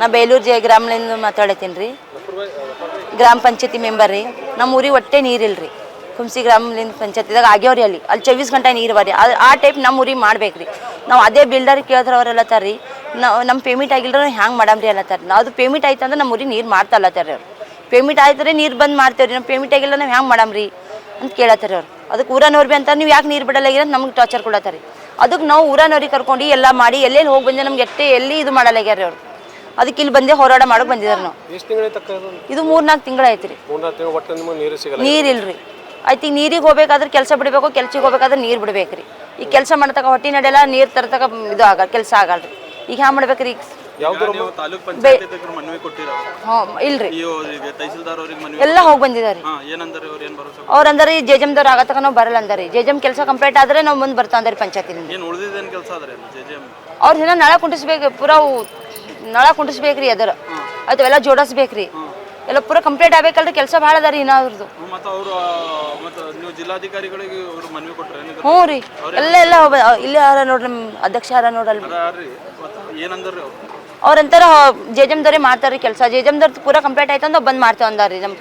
ನಾ ಬೇಲೂರು ಜಯಗ್ರಾಮಲಿಂದ ಮಾತಾಡತ್ತೀನಿ ರೀ. ಗ್ರಾಮ ಪಂಚಾಯತಿ ಮೆಂಬರ್ ರೀ. ನಮ್ಮ ಊರಿಗೆ ಒಟ್ಟೆ ನೀರಿಲ್ಲ ರೀ. ಕುಂಸಿ ಗ್ರಾಮಲಿಂದ ಪಂಚಾಯತಿದಾಗ ಆಗ್ಯಾವ್ರಿ. ಅಲ್ಲಿ 24 ಗಂಟೆ ನೀರು ಬರೀ ಆ ಟೈಪ್ ನಮ್ಮ ಊರಿಗೆ ಮಾಡ್ಬೇಕು ರೀ. ನಾವು ಅದೇ ಬಿಲ್ಡರ್ ಕೇಳಿದ್ರೆ ಅವರೆಲ್ಲ ರೀ ನಮ್ಮ ಪೇಮೆಂಟ್ ಆಗಿಲ್ಲರ ಹ್ಯಾಂಗೆ ಮಾಡಮ್ರಿ ಅಲ್ಲತ್ತಾರ. ನಾವು ಅದು ಪೇಮೆಂಟ್ ಆಯ್ತು ಅಂದ್ರೆ ನಮ್ಮ ಊರಿಗೆ ನೀರು ಮಾಡ್ತಲ್ಲತ್ತಾರ ಅವ್ರು. ಪೇಮೆಂಟ್ ಆಯ್ತಾರೆ ನೀರು ಬಂದು ಮಾಡ್ತೇವೆ ರೀ. ನಮ್ಮ ಪೇಮೆಂಟ್ ಆಗಿಲ್ಲ ನಾವು ಹ್ಯಾಂಗೆ ಮಾಡಮ್ರಿ ಅಂತ ಕೇಳತ್ತಾರೆ ಅವ್ರು. ಅದಕ್ಕೆ ಊರನವ್ರು ಭೀ ಅಂತ ನೀವು ಯಾಕೆ ನೀರು ಬಿಡಲಾಗಿರ ನಮ್ಗೆ ಟಾರ್ಚರ್ ಕೊಡತ್ತಾರೆ. ಅದಕ್ಕೆ ನಾವು ಊರನವ್ರಿಗೆ ಕರ್ಕೊಂಡು ಎಲ್ಲ ಮಾಡಿ ಎಲ್ಲೆಲ್ಲಿ ಹೋಗಿ ಬಂದೆ ನಮ್ಗೆ ಎಲ್ಲಿ ಇದು ಮಾಡಲಾಗ್ಯಾರ ಅವ್ರು. ಅದಕ್ಕೆ ಇಲ್ಲಿ ಬಂದೆ ಹೋರಾಟ ಮಾಡೋಕೆ ಬಂದಿದ್ದಾರೆ ನಾವು. ಇದು 3-4 ತಿಂಗಳಾಯ್ತು ರೀ. ನೀರಿಲ್ರಿ. ಆಯ್ತು ಈಗ ನೀರಿಗೆ ಹೋಗ್ಬೇಕಾದ್ರೆ ಕೆಲಸ ಬಿಡಬೇಕು, ಕೆಲ್ಸಕ್ಕೆ ಹೋಗ್ಬೇಕಾದ್ರೆ ನೀರು ಬಿಡ್ಬೇಕು ರೀ. ಈಗ ಕೆಲಸ ಮಾಡತಕ್ಕ ಹೊಟ್ಟೆ ನಡೆಯಲ್ಲ, ನೀರು ತರತಕ್ಕ ಇದು ಆಗಲ್ಲ, ಕೆಲಸ ಆಗಲ್ಲ ರೀ. ಈಗ ಹ್ಯಾಂಗೆ ಮಾಡ್ಬೇಕು ರೀ? ಇಲ್ರಿ ಎಲ್ಲ ಹೋಗಿ ಬಂದಿದ್ದಾರೆ. ಅವ್ರಂದ್ರೆ ಜೆಜಮ್ದವ್ರು ಆಗತ್ತಕ ನಾವು ಬರಲ್ಲ ಅಂದಾರಿ. ಜೆಜಮ್ ಕೆಲಸ ಕಂಪ್ಲೀಟ್ ಆದ್ರೆ ನಾವು ಮುಂದೆ ಬರ್ತಾ ಅಂದಾರಿ ಪಂಚಾಯತಿನಿಂದ. ಅವ್ರ ದಿನ ನಳ ಕುಂಟಿಸ್ಬೇಕು, ಪೂರಾ ನಳ ಕುಂಟಿಸ್ಬೇಕ್ರಿ. ಅದರ ಅದು ಎಲ್ಲ ಜೋಡಿಸ್ಬೇಕ್ರಿ. ಎಲ್ಲ ಪೂರ ಕಂಪ್ಲೀಟ್ ಆಗ್ಬೇಕಲ್ರಿ. ಕೆಲಸ ಭಾಳ ಅದ ರೀ ಇನ್ನಾದ್ರದ್ದು. ಹ್ಞೂ ರೀ. ಎಲ್ಲ ಇಲ್ಲಿ ಯಾರ ನೋಡ್ರಿ, ಅಧ್ಯಕ್ಷ ಯಾರ ನೋಡ್ರಿ. ಅವ್ರಂತಾರ ಜೆಜಮ್ದವ್ರೆ ಮಾಡ್ತಾರ್ರಿ ಕೆಲಸ. ಜೆಜಮ್ದವ್ರು ಪೂರ ಕಂಪ್ಲೀಟ್ ಆಯ್ತು ಅಂದ್ರೆ ಬಂದ್ ಮಾಡ್ತೇವೆ ಅಂದಾರ್ರಿ ನಮ್ಮ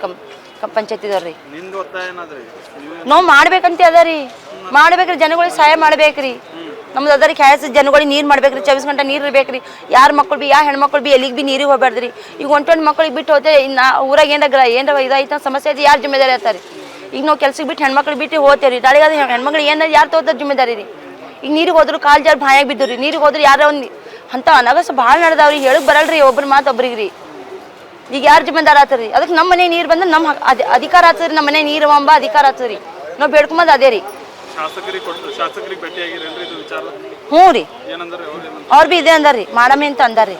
ಪಂಚಾಯತಿದವ್ರಿ. ನಾವು ಮಾಡ್ಬೇಕಂತ ಅದ ರೀ. ಮಾಡ್ಬೇಕ್ರಿ, ಜನಗಳಿಗೆ ಸಹಾಯ ಮಾಡ್ಬೇಕ್ರಿ. ನಮ್ದು ಅದರಿ ಕ್ಯಾಸ್ ಜನಗಳಿಗೆ ನೀರು ಮಾಡ್ಬೇಕ್ರಿ. 24 ಗಂಟೆ ನೀರು ಇರ್ಬೇಕ್ರಿ. ಯಾರ ಮಕ್ಕಳು ಬಿ, ಯಾವ ಹೆಣ್ಮಕ್ಳು ಬಿ ಎಲ್ಲಿಗೆ ಬಿ ನೀರಿಗೆ ಹೋಗ್ಬಾರ್ದ್ರಿ. ಈಗ ಒಂಟೊಂದು ಮಕ್ಳಿಗೆ ಬಿಟ್ಟು ಹೋದ್ರೆ ಊರಾಗ ಏನಾರ ಇದಾಯ್ತು ಸಮಸ್ಯೆ ಐತಿ, ಯಾರು ಜಿಮ್ಮೆದಾರಿ ಇರ್ತಾರೆ. ಈಗ ನಾವು ಕೆಲ್ಸಕ್ಕೆ ಬಿಟ್ಟು ಹೆಣ್ಮಕ್ಳು ಬಿಟ್ಟು ಹೋಗ್ತೇವೆ. ನಾಳೆಗಾದ ಹೆಣ್ಮಕ್ಳು ಏನಾರು ಯಾರು ತಗೋತಾರೆ ಜಿಮ್ಮೆದಾರಿ ರೀ. ಈಗ ನೀರಿಗೆ ಹೋದ್ರು ಕಾಲು ಜಾರು ಬಾಯಾಗಿ ಬಿದ್ದು ರೀ. ನೀರಿಗೆ ಹೋದ್ರೆ ಯಾರೋ ಒಂದು ಅಂತ ಅನಗಸ ಭಾಳ ನಡೆದಾವ್ರಿ. ಹೇಳಕ್ ಬರಲ್ರಿ ಒಬ್ರ ಮಾತು ಒಬ್ರಿಗೆ ರೀ. ಈಗ ಯಾರು ಜಿಮ್ಮೆದಾರ ಆತರಿ? ಅದಕ್ಕೆ ನಮ್ಮ ಮನೆ ನೀರು ಬಂದ್ರೆ ನಮ್ಮ ಅಧಿಕಾರ ಆಗ್ತದ್ರಿ. ನಮ್ಮ ಮನೆ ನೀರು ಅಂಬ ಅಧಿಕಾರ ಆಗ್ತದ್ರಿ. ನಾವು ಬೇಡ್ಕೊಂಬದು ಅದೇ ರೀ. ಹ್ಞೂ ರೀ. ಅವ್ರು ಬಿ ಇದೆ ಅಂದಾರ್ರಿ, ಮಾಡಮಿ ಅಂತ ಅಂದಾರ್ರಿ.